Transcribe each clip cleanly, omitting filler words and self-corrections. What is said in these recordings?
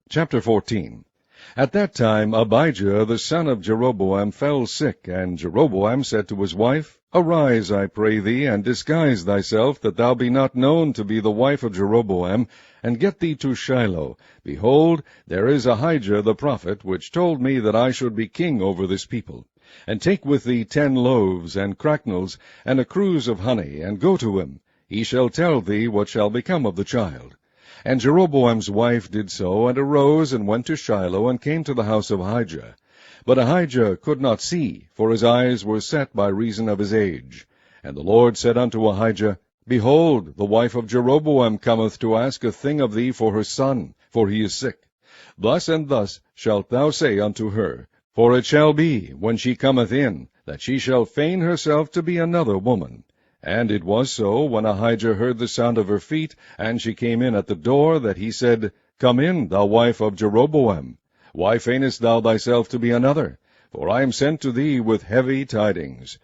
Chapter 14. At that time Abijah the son of Jeroboam fell sick, and Jeroboam said to his wife, Arise, I pray thee, and disguise thyself, that thou be not known to be the wife of Jeroboam, and get thee to Shiloh. Behold, there is Ahijah the prophet, which told me that I should be king over this people. And take with thee 10 loaves, and cracknels, and a cruse of honey, and go to him. He shall tell thee what shall become of the child. And Jeroboam's wife did so, and arose, and went to Shiloh, and came to the house of Ahijah. But Ahijah could not see, for his eyes were set by reason of his age. And the Lord said unto Ahijah, Behold, the wife of Jeroboam cometh to ask a thing of thee for her son, for he is sick. Thus and thus shalt thou say unto her, For it shall be, when she cometh in, that she shall feign herself to be another woman. And it was so, when Ahijah heard the sound of her feet, and she came in at the door, that he said, Come in, thou wife of Jeroboam. Why feignest thou thyself to be another? For I am sent to thee with heavy tidings.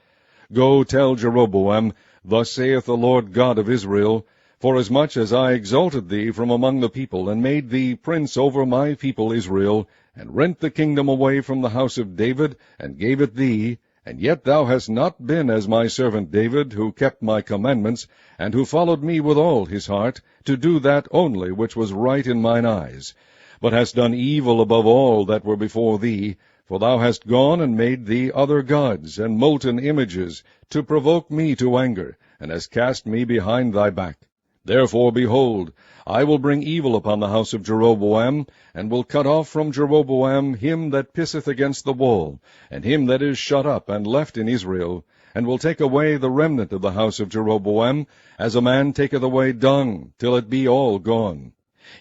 Go tell Jeroboam, Thus saith the Lord God of Israel, Forasmuch as I exalted thee from among the people, and made thee prince over my people Israel, and rent the kingdom away from the house of David, and gave it thee, and yet thou hast not been as my servant David, who kept my commandments, and who followed me with all his heart, to do that only which was right in mine eyes, but hast done evil above all that were before thee, for thou hast gone and made thee other gods, and molten images, to provoke me to anger, and hast cast me behind thy back. Therefore, behold, I will bring evil upon the house of Jeroboam, and will cut off from Jeroboam him that pisseth against the wall, and him that is shut up and left in Israel, and will take away the remnant of the house of Jeroboam, as a man taketh away dung, till it be all gone.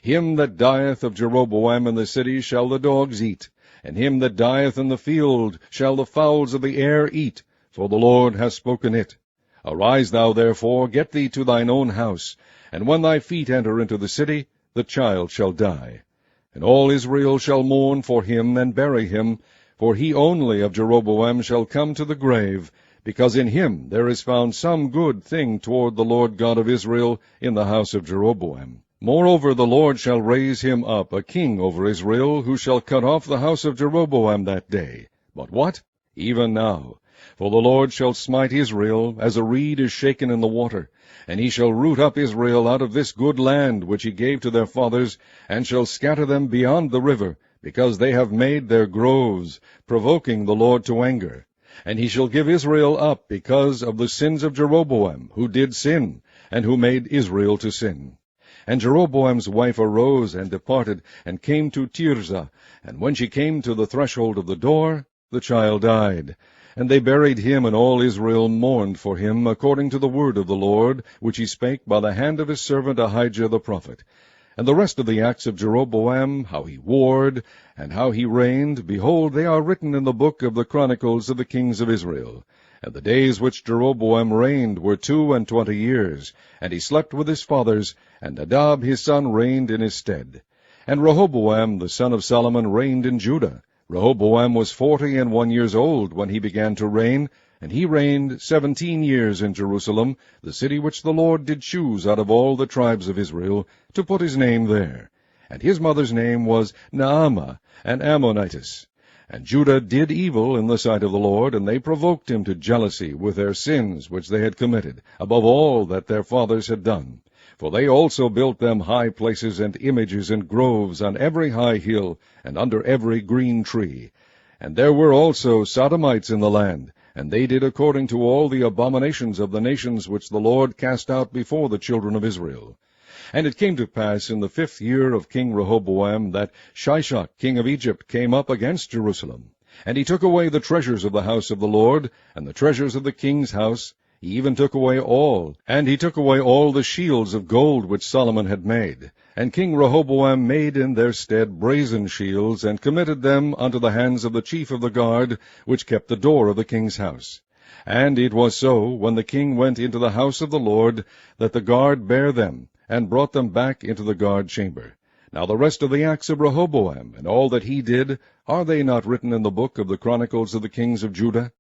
Him that dieth of Jeroboam in the city shall the dogs eat, and him that dieth in the field shall the fowls of the air eat, for the Lord hath spoken it. Arise thou therefore, get thee to thine own house, and when thy feet enter into the city, the child shall die. And all Israel shall mourn for him, and bury him, for he only of Jeroboam shall come to the grave, because in him there is found some good thing toward the Lord God of Israel in the house of Jeroboam. Moreover, the Lord shall raise him up a king over Israel, who shall cut off the house of Jeroboam that day. But what? Even now. For the Lord shall smite Israel, as a reed is shaken in the water, and he shall root up Israel out of this good land which he gave to their fathers, and shall scatter them beyond the river, because they have made their groves, provoking the Lord to anger. And he shall give Israel up because of the sins of Jeroboam, who did sin, and who made Israel to sin. And Jeroboam's wife arose and departed, and came to Tirzah, and when she came to the threshold of the door, the child died. And they buried him, and all Israel mourned for him, according to the word of the Lord, which he spake by the hand of his servant Ahijah the prophet. And the rest of the acts of Jeroboam, how he warred, and how he reigned, behold, they are written in the book of the chronicles of the kings of Israel. And the days which Jeroboam reigned were 22 years, and he slept with his fathers, and Nadab his son reigned in his stead. And Rehoboam the son of Solomon reigned in Judah. Rehoboam was 41 years old when he began to reign, and he reigned 17 years in Jerusalem, the city which the Lord did choose out of all the tribes of Israel, to put his name there. And his mother's name was Naamah, an Ammonitess. And Judah did evil in the sight of the Lord, and they provoked him to jealousy with their sins which they had committed, above all that their fathers had done. For they also built them high places and images and groves on every high hill, and under every green tree. And there were also Sodomites in the land, and they did according to all the abominations of the nations which the Lord cast out before the children of Israel. And it came to pass in the 5th year of King Rehoboam that Shishak king of Egypt came up against Jerusalem. And he took away the treasures of the house of the Lord, and the treasures of the king's house. He even took away all, and he took away all the shields of gold which Solomon had made. And King Rehoboam made in their stead brazen shields, and committed them unto the hands of the chief of the guard, which kept the door of the king's house. And it was so, when the king went into the house of the Lord, that the guard bare them, and brought them back into the guard chamber. Now the rest of the acts of Rehoboam, and all that he did, are they not written in the book of the chronicles of the kings of Judah?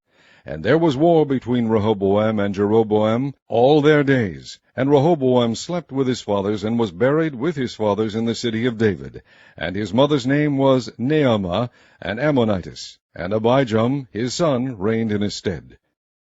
And there was war between Rehoboam and Jeroboam all their days, And Rehoboam slept with his fathers, and was buried with his fathers in the city of David. And his mother's name was Naamah, an Ammonitess. And Abijam his son reigned in his stead.